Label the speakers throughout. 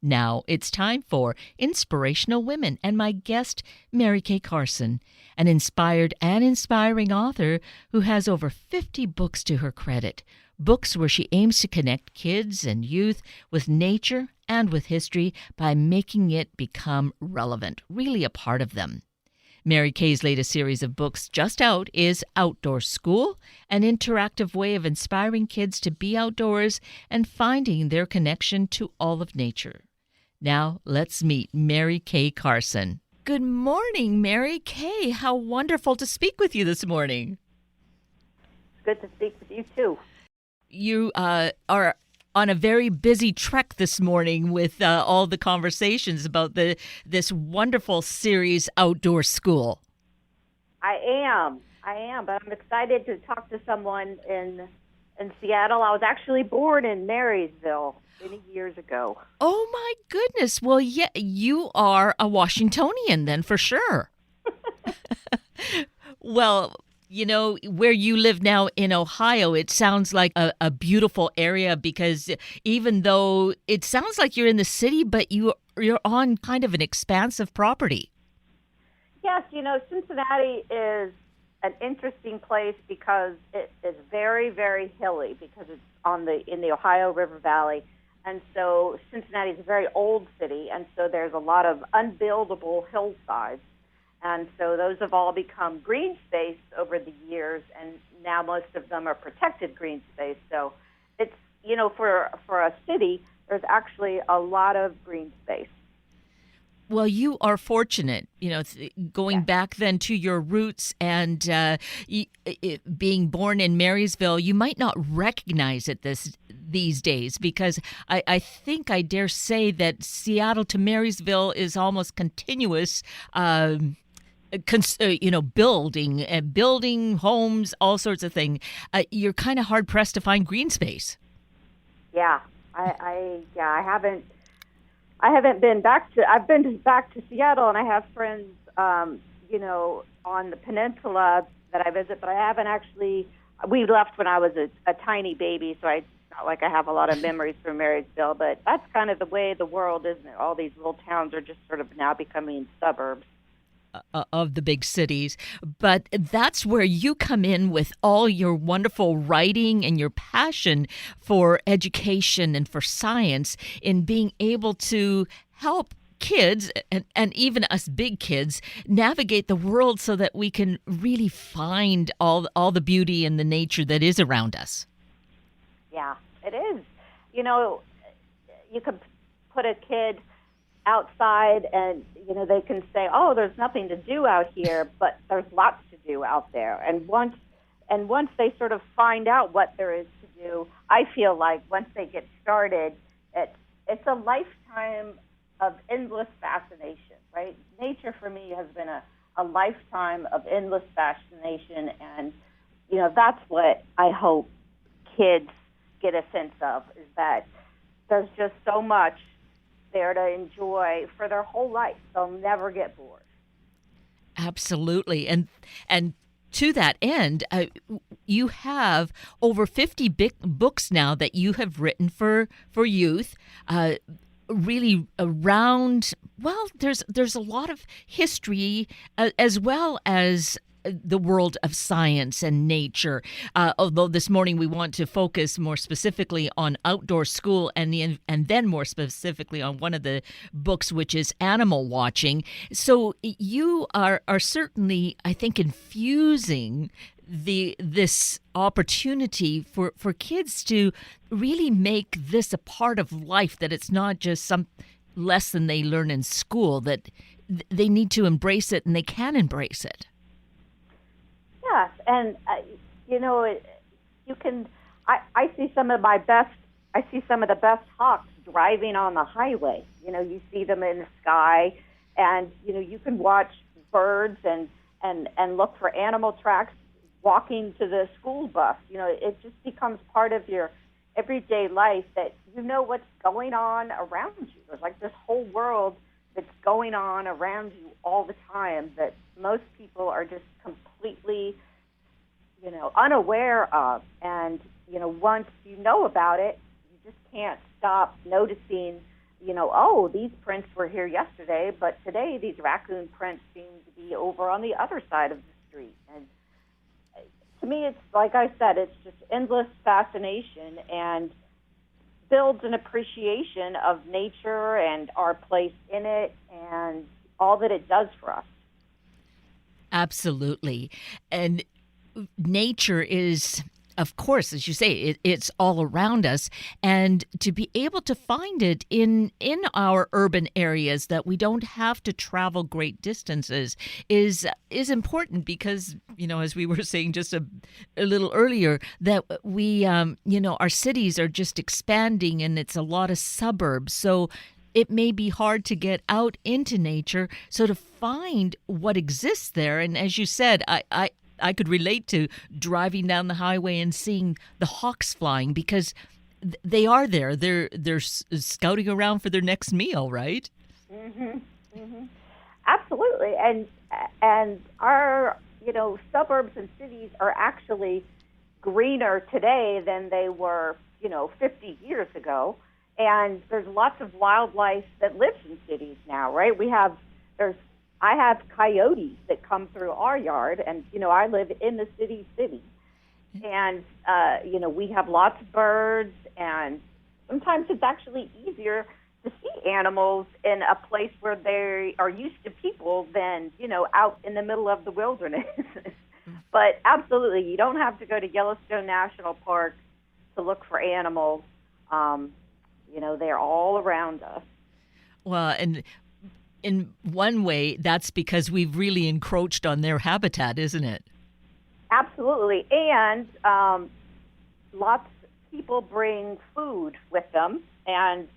Speaker 1: Now it's time for Inspirational Women and my guest, Mary Kay Carson, an inspired and inspiring author who has over 50 books to her credit. Books where she aims to connect kids and youth with nature and with history by making it become relevant, really a part of them. Mary Kay's latest series of books just out is Outdoor School, an interactive way of inspiring kids to be outdoors and finding their connection to all of nature. Now, let's meet Mary Kay Carson. Good morning, Mary Kay. How wonderful to speak with you this morning.
Speaker 2: Good to speak with you, too.
Speaker 1: You are on a very busy trek this morning with all the conversations about this wonderful series, Outdoor School.
Speaker 2: I am, but I'm excited to talk to someone in Seattle. I was actually born in Marysville many years ago.
Speaker 1: Oh, my goodness. Well, yeah, you are a Washingtonian then, for sure. Well, you know, where you live now in Ohio, it sounds like a beautiful area because even though it sounds like you're in the city, but you're on kind of an expansive property.
Speaker 2: Yes, you know, Cincinnati is an interesting place because it is very, very hilly because it's in the Ohio River Valley. And so Cincinnati is a very old city, and so there's a lot of unbuildable hillsides. And so those have all become green space over the years, and now most of them are protected green space. So it's, you know, for a city, there's actually a lot of green space.
Speaker 1: Well, you are fortunate, you know, going
Speaker 2: Yes.
Speaker 1: back then to your roots and being born in Marysville, you might not recognize it these days because I think I dare say that Seattle to Marysville is almost continuous. Building homes, all sorts of things. You're kind of hard pressed to find green space.
Speaker 2: Yeah, I haven't been back to. I've been back to Seattle, and I have friends, you know, on the peninsula that I visit, but I haven't actually. We left when I was a tiny baby, so it's not like I have a lot of memories from Marysville. But that's kind of the way the world, isn't it? All these little towns are just sort of now becoming suburbs
Speaker 1: Of the big cities. But that's where you come in with all your wonderful writing and your passion for education and for science in being able to help kids and even us big kids navigate the world so that we can really find all the beauty and the nature that is around us.
Speaker 2: Yeah, it is. You know, you could put a kid outside and, you know, they can say, oh, there's nothing to do out here, but there's lots to do out there. And once they sort of find out what there is to do, I feel like once they get started, it's a lifetime of endless fascination, right? Nature for me has been a lifetime of endless fascination, and, you know, that's what I hope kids get a sense of, is that there's just so much there to enjoy for their whole life. They'll never get bored.
Speaker 1: Absolutely. And to that end, you have over 50 big books now that you have written for youth, really around, well, there's a lot of history as well as the world of science and nature. Although this morning we want to focus more specifically on Outdoor School and then more specifically on one of the books, which is Animal Watching. So you are certainly, I think, infusing this opportunity for kids to really make this a part of life, that it's not just some lesson they learn in school, that they need to embrace it and they can embrace it.
Speaker 2: Yes, and you know, you can. I see some of the best hawks driving on the highway. You know, you see them in the sky, and you know, you can watch birds and look for animal tracks walking to the school bus. You know, it just becomes part of your everyday life that you know what's going on around you. There's like this whole world that's going on around you all the time that most people are just completely, you know, unaware of. And, you know, once you know about it, you just can't stop noticing, oh, these prints were here yesterday, but today these raccoon prints seem to be over on the other side of the street. And to me, it's like I said, it's just endless fascination and builds an appreciation of nature and our place in it and all that it does for us.
Speaker 1: Absolutely. And nature is, of course, as you say, it's all around us, and to be able to find it in our urban areas that we don't have to travel great distances is important because, as we were saying just a little earlier, that we our cities are just expanding and it's a lot of suburbs, so it may be hard to get out into nature. So to find what exists there, and as you said, I could relate to driving down the highway and seeing the hawks flying because they are there. They're scouting around for their next meal, right?
Speaker 2: Mm-hmm. Mm-hmm. Absolutely, and our suburbs and cities are actually greener today than they were 50 years ago. And there's lots of wildlife that lives in cities now, right? I have coyotes that come through our yard, and I live in the city, and we have lots of birds, and sometimes it's actually easier to see animals in a place where they are used to people than out in the middle of the wilderness. But absolutely, you don't have to go to Yellowstone National Park to look for animals. They're all around us.
Speaker 1: Well, and in one way, that's because we've really encroached on their habitat, isn't it?
Speaker 2: Absolutely. And lots of people bring food with them. And,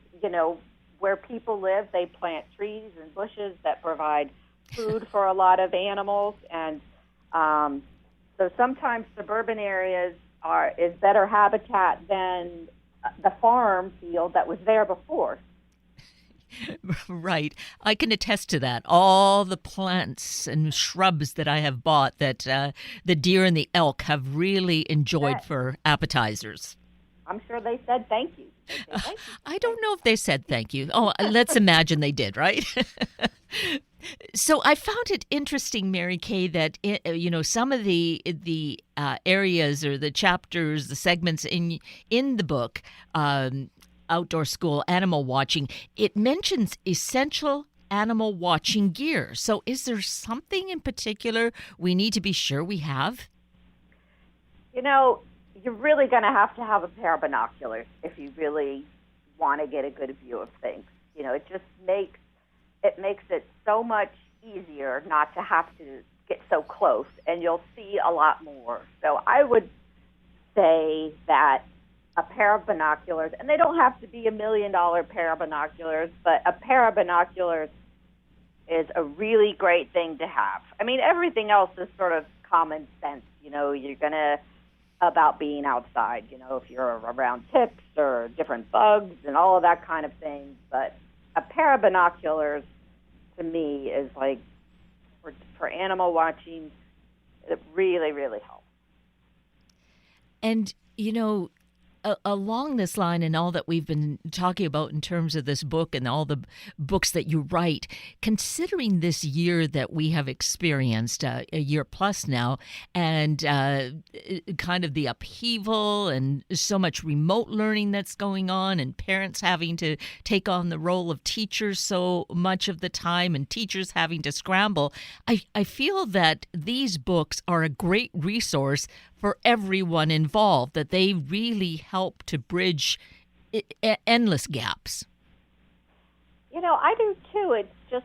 Speaker 2: where people live, they plant trees and bushes that provide food for a lot of animals. And so sometimes suburban areas is better habitat than the farm field that was there before.
Speaker 1: Right. I can attest to that. All the plants and shrubs that I have bought that the deer and the elk have really enjoyed for appetizers.
Speaker 2: I'm sure they said thank you. Thank you.
Speaker 1: I don't know if they said thank you. Oh, let's imagine they did, right? So I found it interesting, Mary Kay, that some of the areas or the chapters, the segments in the book, Outdoor School Animal Watching, it mentions essential animal watching gear. So is there something in particular we need to be sure we have?
Speaker 2: You're really going to have a pair of binoculars if you really want to get a good view of things. It just makes it so much easier not to have to get so close, and you'll see a lot more. So I would say that a pair of binoculars, and they don't have to be $1 million pair of binoculars, but a pair of binoculars is a really great thing to have. I mean, everything else is sort of common sense. You're going to, about being outside, if you're around ticks or different bugs and all of that kind of thing. But a pair of binoculars, to me, is like, for animal watching, it really, really helps.
Speaker 1: And, along this line and all that we've been talking about in terms of this book and all the books that you write, considering this year that we have experienced, a year plus now, and kind of the upheaval and so much remote learning that's going on and parents having to take on the role of teachers so much of the time and teachers having to scramble, I feel that these books are a great resource for everyone involved, that they really help to bridge endless gaps.
Speaker 2: I do too. It's just,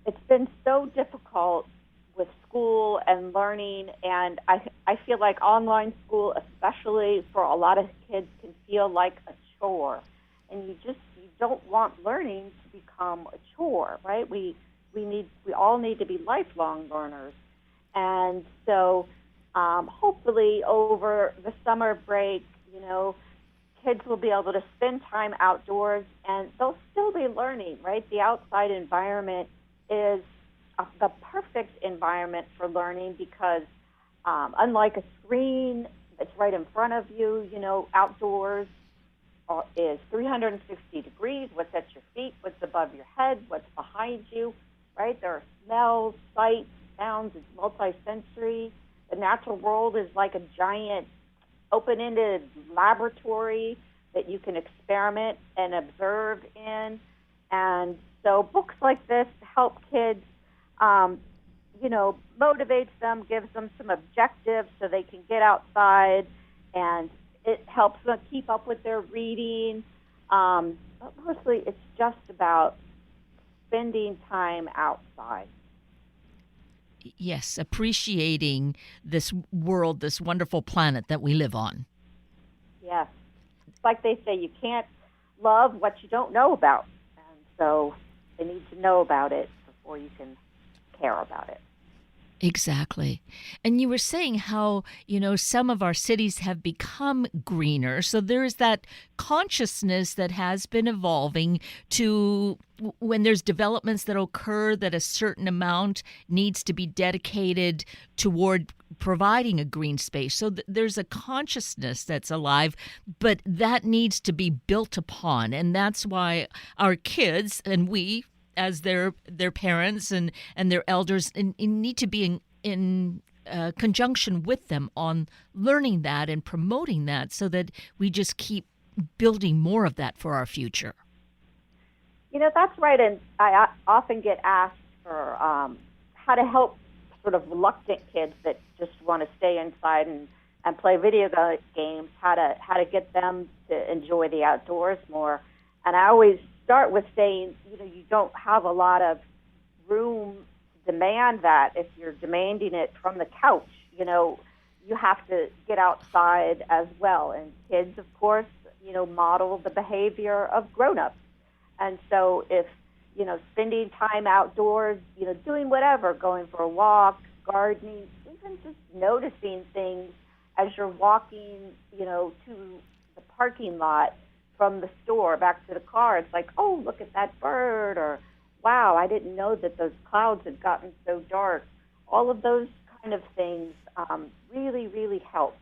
Speaker 2: it's been so difficult with school and learning, and I feel like online school, especially for a lot of kids, can feel like a chore, and you don't want learning to become a chore, right? We all need to be lifelong learners. And so hopefully over the summer break, kids will be able to spend time outdoors and they'll still be learning, right? The outside environment is the perfect environment for learning because unlike a screen that's right in front of you, outdoors, is 360 degrees. What's at your feet, what's above your head, what's behind you, right? There are smells, sights, sounds. It's multi-sensory. The natural world is like a giant open-ended laboratory that you can experiment and observe in. And so books like this help kids, motivates them, gives them some objectives so they can get outside, and it helps them keep up with their reading. But mostly it's just about spending time outside.
Speaker 1: Yes, appreciating this world, this wonderful planet that we live on.
Speaker 2: Yes. It's like they say, you can't love what you don't know about. And so they need to know about it before you can care about it.
Speaker 1: Exactly. And you were saying how, some of our cities have become greener. So there's that consciousness that has been evolving to when there's developments that occur that a certain amount needs to be dedicated toward providing a green space. So there's a consciousness that's alive, but that needs to be built upon. And that's why our kids and we, as their parents and their elders, and need to be in conjunction with them on learning that and promoting that, so that we just keep building more of that for our future.
Speaker 2: That's right. And I often get asked for how to help sort of reluctant kids that just want to stay inside and play video games, how to get them to enjoy the outdoors more. And I always start with saying, you don't have a lot of room to demand that. If you're demanding it from the couch, you have to get outside as well. And kids, of course, model the behavior of grown-ups. And so if, spending time outdoors, doing whatever, going for a walk, gardening, even just noticing things as you're walking, to the parking lot from the store back to the car, it's like, oh, look at that bird, or wow, I didn't know that those clouds had gotten so dark. All of those kind of things really, really help.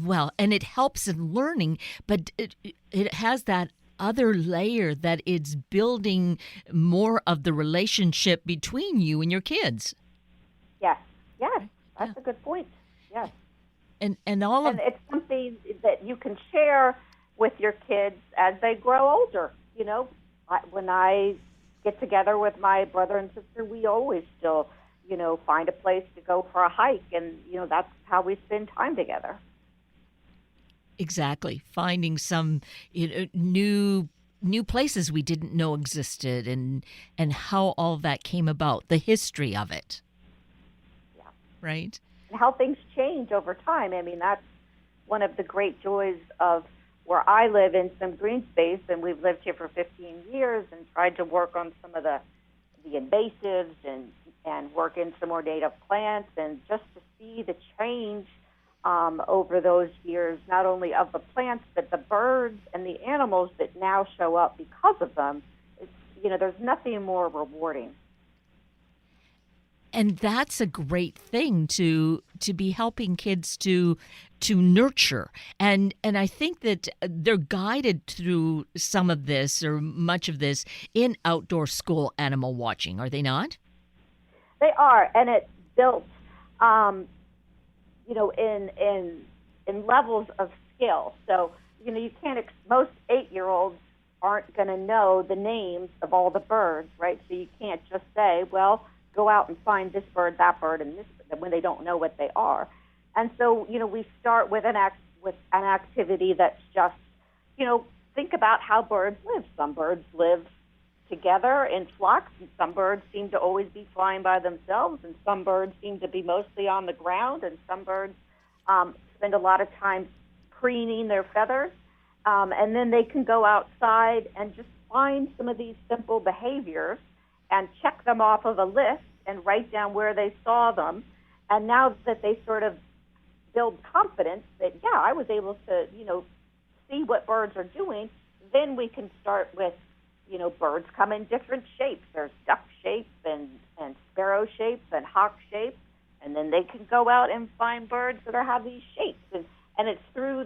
Speaker 1: Well, and it helps in learning, but it has that other layer that it's building more of the relationship between you and your kids.
Speaker 2: Yes, that's a good point. Yes.
Speaker 1: And
Speaker 2: it's something that you can share with your kids as they grow older. When I get together with my brother and sister, we always still, find a place to go for a hike, and that's how we spend time together.
Speaker 1: Exactly, finding some new places we didn't know existed, and how all that came about, the history of it.
Speaker 2: Yeah.
Speaker 1: Right.
Speaker 2: And how things change over time. I mean, that's one of the great joys of where I live in some green space, and we've lived here for 15 years and tried to work on some of the invasives and work in some more native plants, and just to see the change over those years, not only of the plants, but the birds and the animals that now show up because of them. There's nothing more rewarding.
Speaker 1: And that's a great thing to be helping kids to nurture. And I think that they're guided through some of this, or much of this, in outdoor school animal watching, are they not?
Speaker 2: They are, and it's built in levels of skill. So, you can't, most 8-year-olds aren't going to know the names of all the birds, right? So you can't just say, well, go out and find this bird, that bird, and this, when they don't know what they are. And so, we start with an activity that's just, think about how birds live. Some birds live together in flocks, and some birds seem to always be flying by themselves, and some birds seem to be mostly on the ground, and some birds spend a lot of time preening their feathers, and then they can go outside and just find some of these simple behaviors and check them off of a list and write down where they saw them. And now that they sort of build confidence that, yeah, I was able to, see what birds are doing, then we can start with, birds come in different shapes. There's duck shapes and sparrow shapes and hawk shapes. And then they can go out and find birds that have these shapes. And it's through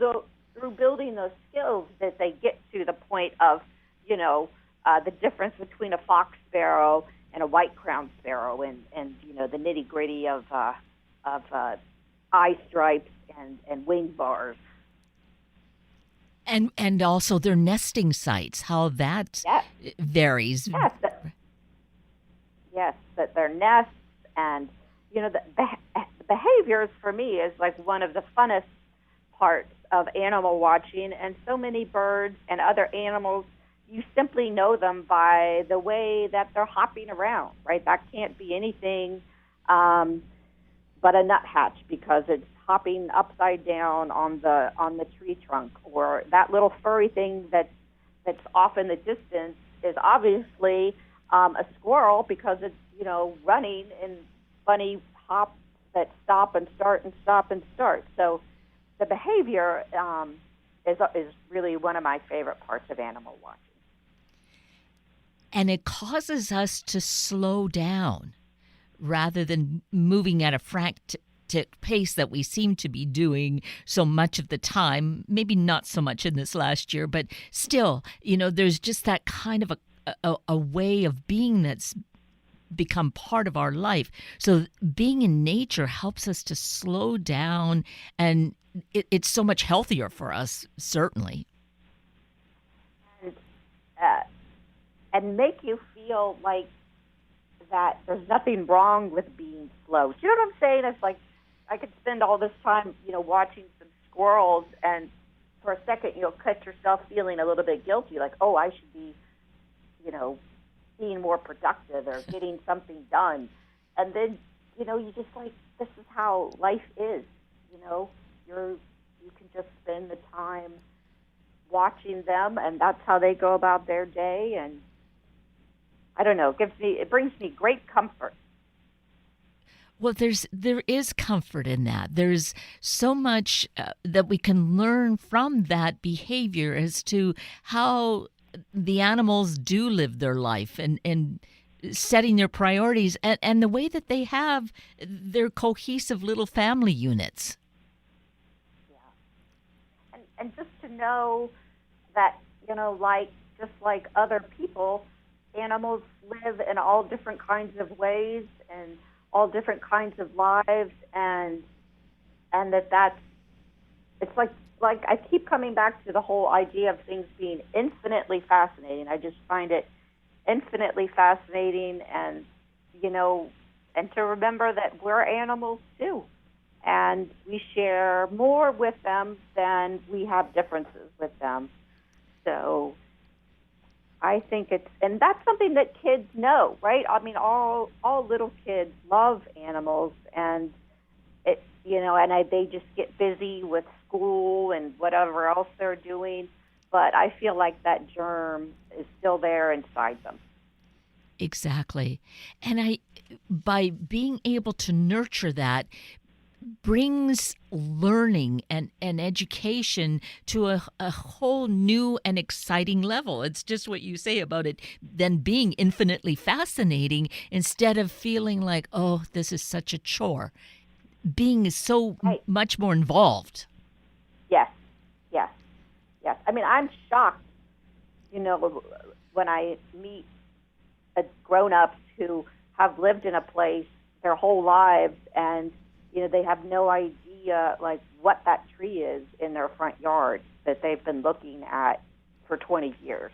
Speaker 2: through building those skills that they get to the point of, you know, the difference between a fox sparrow and a white crowned sparrow, and you know, the nitty gritty of eye stripes and wing bars.
Speaker 1: And also their nesting sites, how that
Speaker 2: Yes.
Speaker 1: varies.
Speaker 2: Yes. Yes, that their nests, and you know, the behaviors for me is like one of the funnest parts of animal watching. And so many birds and other animals, you simply know them by the way that they're hopping around, right? That can't be anything but a nuthatch, because it's hopping upside down on the tree trunk, or that little furry thing that's off in the distance is obviously a squirrel, because it's, you know, running in funny hops that stop and start and stop and start. So the behavior is really one of my favorite parts of animal watching.
Speaker 1: And it causes us to slow down rather than moving at a frantic pace that we seem to be doing so much of the time. Maybe not so much in this last year, but still, you know, there's just that kind of a way of being that's become part of our life. So being in nature helps us to slow down, and it's so much healthier for us, certainly.
Speaker 2: And, uh, and make you feel like that there's nothing wrong with being slow. Do you know what I'm saying? It's like I could spend all this time, you know, watching some squirrels, and for a second you'll catch yourself feeling a little bit guilty, like, oh, I should be, you know, being more productive or getting something done. And then, you know, you just like, this is how life is, you know. You can just spend the time watching them, and that's how they go about their day. And I don't know, it brings me great comfort.
Speaker 1: Well, there is comfort in that. There's so much that we can learn from that behavior as to how the animals do live their life, and setting their priorities, and the way that they have their cohesive little family units.
Speaker 2: Yeah. And just to know that, you know, like, just like other people, animals live in all different kinds of ways and all different kinds of lives, and that's, it's like I keep coming back to the whole idea of things being infinitely fascinating. I just find it infinitely fascinating, and, you know, and to remember that we're animals too, and we share more with them than we have differences with them. So I think and that's something that kids know, right? I mean, all little kids love animals, and it, you know, and they just get busy with school and whatever else they're doing. But I feel like that germ is still there inside them.
Speaker 1: Exactly. And by being able to nurture that, brings learning and education to a whole new and exciting level. It's just what you say about it then being infinitely fascinating, instead of feeling like, oh, this is such a chore. Being so
Speaker 2: Right.
Speaker 1: much more involved.
Speaker 2: Yes, yes, yes. I mean, I'm shocked, you know, when I meet grown-ups who have lived in a place their whole lives, and, you know, they have no idea, like, what that tree is in their front yard that they've been looking at for 20 years,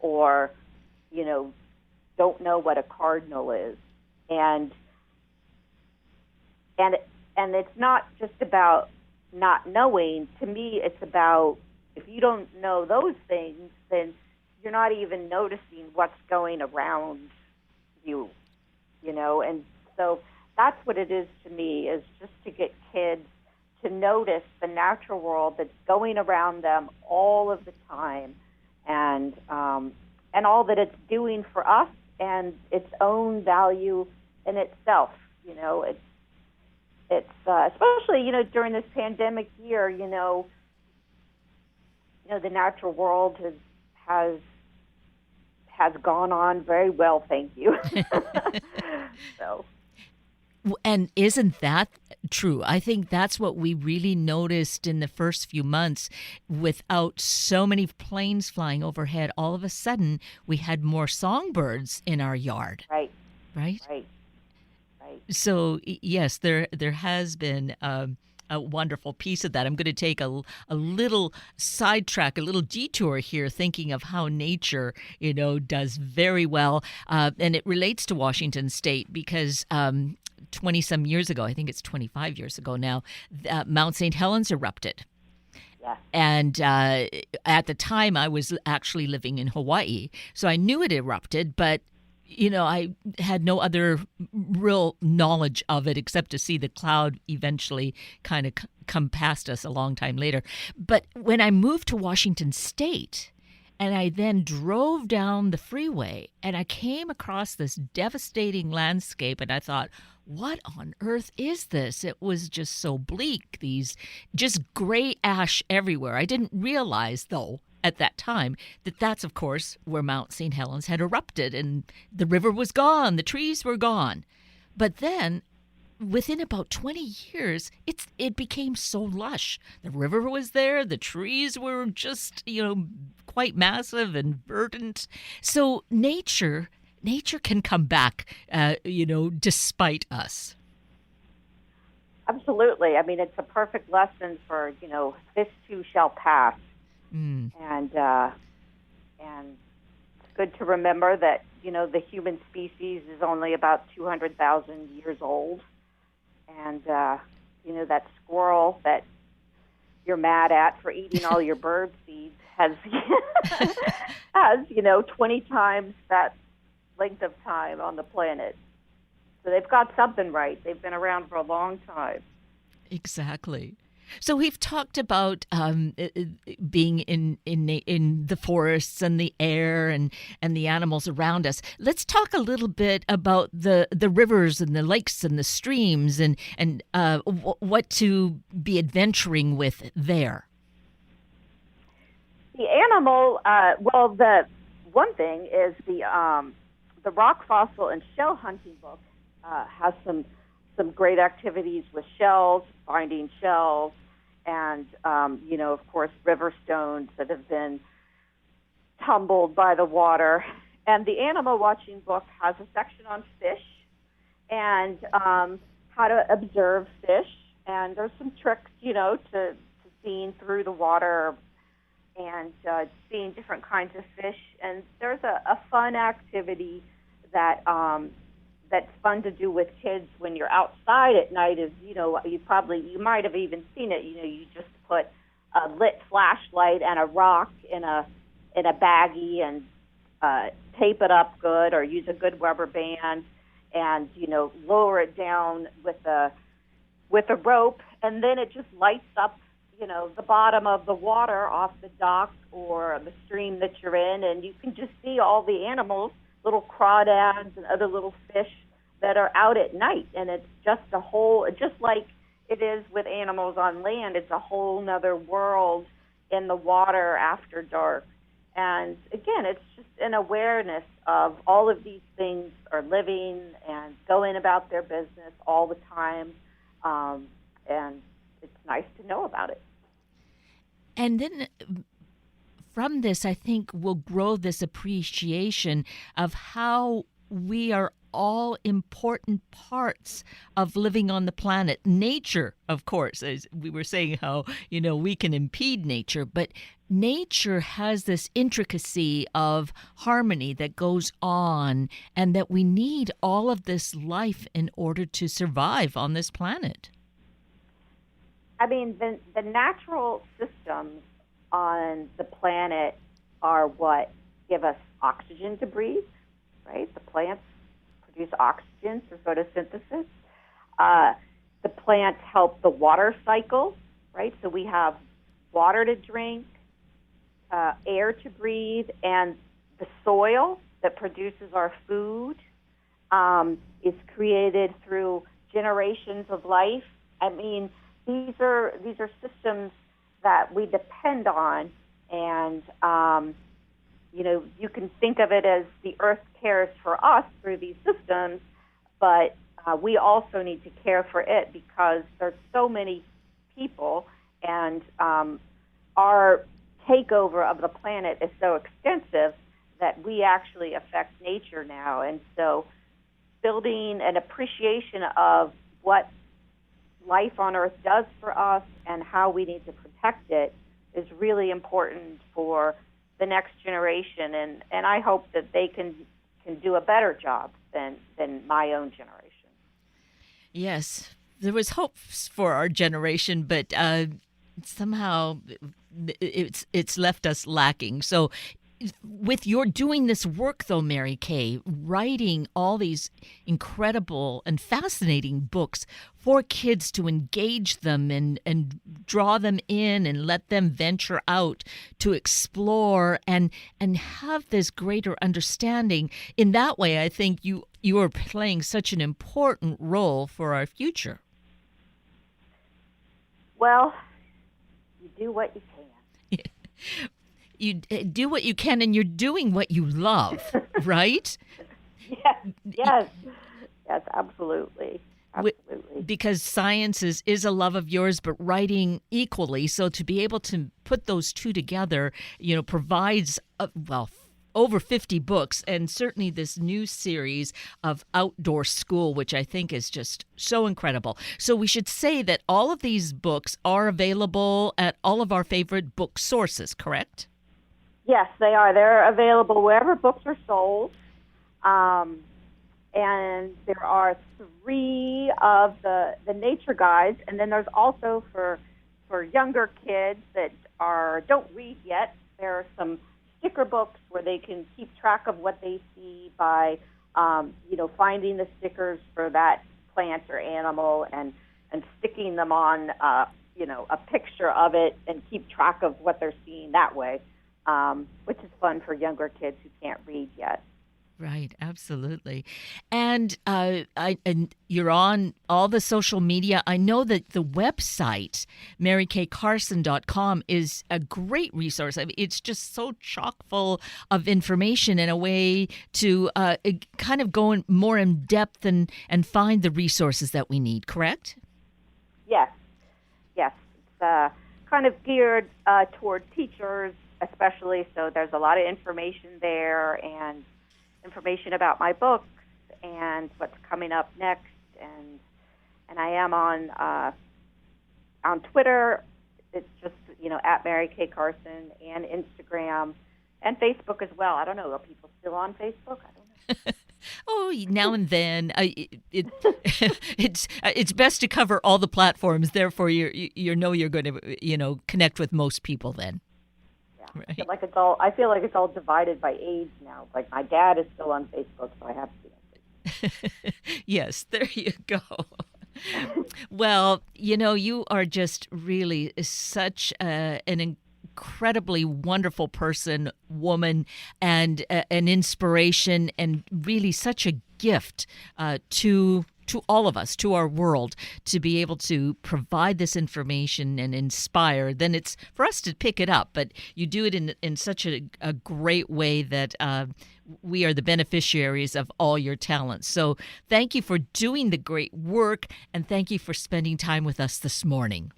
Speaker 2: or, you know, don't know what a cardinal is. And it's not just about not knowing. To me, it's about, if you don't know those things, then you're not even noticing what's going around you, you know. And so that's what it is to me, is just to get kids to notice the natural world that's going around them all of the time, and all that it's doing for us, and its own value in itself. You know, it's especially, you know, during this pandemic year, you know, the natural world has gone on very well, thank you. So
Speaker 1: And isn't that true? I think that's what we really noticed in the first few months. Without so many planes flying overhead, all of a sudden we had more songbirds in our yard,
Speaker 2: Right,
Speaker 1: right?
Speaker 2: right, right.
Speaker 1: So yes, there has been a wonderful piece of that. I'm going to take a little sidetrack, a little detour here, thinking of how nature, does very well, and it relates to Washington State because. 20 some years ago, I think it's 25 years ago now, Mount St. Helens erupted.
Speaker 2: Yeah.
Speaker 1: And at the time, I was actually living in Hawaii. So I knew it erupted, but I had no other real knowledge of it except to see the cloud eventually kind of come past us a long time later. But when I moved to Washington State, and I then drove down the freeway and I came across this devastating landscape and I thought, what on earth is this? It was just so bleak, these just gray ash everywhere. I didn't realize, though, at that time, that that's, of course, where Mount St. Helens had erupted and the river was gone, the trees were gone. But then within about 20 years, it became so lush. The river was there, the trees were just, quite massive and verdant. So nature can come back, despite us.
Speaker 2: Absolutely. I mean, it's a perfect lesson for, this too shall pass.
Speaker 1: Mm.
Speaker 2: And it's good to remember that, the human species is only about 200,000 years old. And, that squirrel that you're mad at for eating all your bird seeds has, 20 times that length of time on the planet. So they've got something right. They've been around for a long time.
Speaker 1: Exactly. So we've talked about being in the forests and the air and the animals around us. Let's talk a little bit about the rivers and the lakes and the streams and what to be adventuring with there.
Speaker 2: The animal, the one thing is the rock fossil and shell hunting book has some great activities with shells, finding shells, and, of course, river stones that have been tumbled by the water. And the animal watching book has a section on fish and how to observe fish. And there's some tricks, to seeing through the water and seeing different kinds of fish. And there's a fun activity that that's fun to do with kids when you're outside at night is, you might have even seen it, you just put a lit flashlight and a rock in a baggie and tape it up good or use a good rubber band and, lower it down with a rope, and then it just lights up, the bottom of the water off the dock or the stream that you're in, and you can just see all the animals, little crawdads and other little fish that are out at night. And it's just just like it is with animals on land, it's a whole nother world in the water after dark. And again, it's just an awareness of all of these things are living and going about their business all the time. And it's nice to know about it.
Speaker 1: And then from this, I think we'll grow this appreciation of how we are all important parts of living on the planet. Nature, of course, as we were saying, how, we can impede nature, but nature has this intricacy of harmony that goes on, and that we need all of this life in order to survive on this planet.
Speaker 2: I mean, the natural systems on the planet are what give us oxygen to breathe, right? The plants produce oxygen through photosynthesis. The plants help the water cycle, right? So we have water to drink, air to breathe, and the soil that produces our food is created through generations of life. I mean, these are systems that we depend on, and you can think of it as the earth cares for us through these systems, but we also need to care for it because there's so many people, and our takeover of the planet is so extensive that we actually affect nature now. And so building an appreciation of what life on Earth does for us and how we need to protect it is really important for the next generation. And I hope that they can do a better job than my own generation.
Speaker 1: Yes, there was hope for our generation, but somehow it's left us lacking. So with your doing this work, though, Mary Kay, writing all these incredible and fascinating books for kids to engage them and draw them in and let them venture out to explore and have this greater understanding, in that way, I think you are playing such an important role for our future.
Speaker 2: Well, you do what you can.
Speaker 1: You do what you can, and you're doing what you love, right?
Speaker 2: Yes, absolutely.
Speaker 1: Because science is a love of yours, but writing equally. So to be able to put those two together, provides, over 50 books, and certainly this new series of Outdoor School, which I think is just so incredible. So we should say that all of these books are available at all of our favorite book sources, correct?
Speaker 2: Yes, they are. They're available wherever books are sold. And there are 3 of the nature guides, and then there's also for younger kids that don't read yet, there are some sticker books where they can keep track of what they see by finding the stickers for that plant or animal and sticking them on a picture of it and keep track of what they're seeing that way, which is fun for younger kids who can't read yet.
Speaker 1: Right, absolutely. And and you're on all the social media. I know that the website, marykaycarson.com, is a great resource. I mean, it's just so chock full of information in a way to kind of go in more in depth and find the resources that we need, correct?
Speaker 2: Yes. It's kind of geared toward teachers especially, so there's a lot of information there and information about my books and what's coming up next, and I am on Twitter. It's just at Mary Kay Carson, and Instagram and Facebook as well. I don't know, are people still on Facebook? I don't know.
Speaker 1: Oh, now and then. It's best to cover all the platforms. Therefore, you're going to connect with most people then. Right.
Speaker 2: I feel like it's all divided by age now. Like my dad is still on Facebook, so I have to be on Facebook.
Speaker 1: Yes, there you go. Well, you are just really such an incredibly wonderful person, woman, and an inspiration, and really such a gift to all of us, to our world, to be able to provide this information and inspire. Then it's for us to pick it up, but you do it in such a great way that we are the beneficiaries of all your talents. So thank you for doing the great work, and thank you for spending time with us this morning.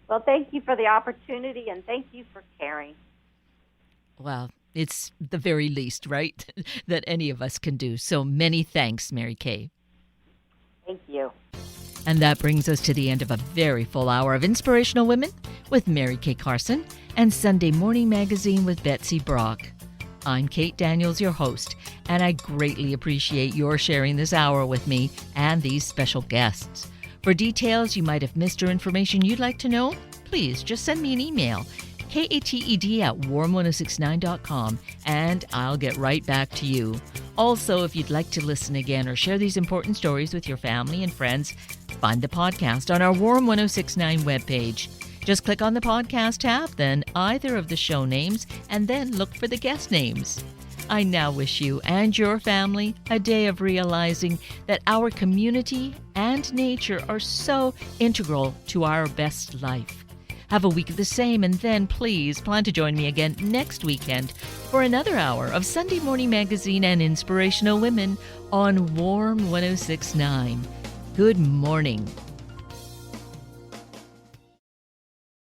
Speaker 2: Well, thank you for the opportunity, and thank you for caring.
Speaker 1: Well, it's the very least, right, that any of us can do. So many thanks, Mary Kay.
Speaker 2: Thank you.
Speaker 1: And that brings us to the end of a very full hour of Inspirational Women with Mary Kay Carson and Sunday Morning Magazine with Betsy Brock. I'm Kate Daniels, your host, and I greatly appreciate your sharing this hour with me and these special guests. For details you might have missed or information you'd like to know, please just send me an email, kated@warm1069.com, and I'll get right back to you. Also, if you'd like to listen again or share these important stories with your family and friends, find the podcast on our Warm 1069 webpage. Just click on the podcast tab, then either of the show names, and then look for the guest names. I now wish you and your family a day of realizing that our community and nature are so integral to our best life. Have a week of the same, and then please plan to join me again next weekend for another hour of Sunday Morning Magazine and Inspirational Women on Warm 106.9. Good morning.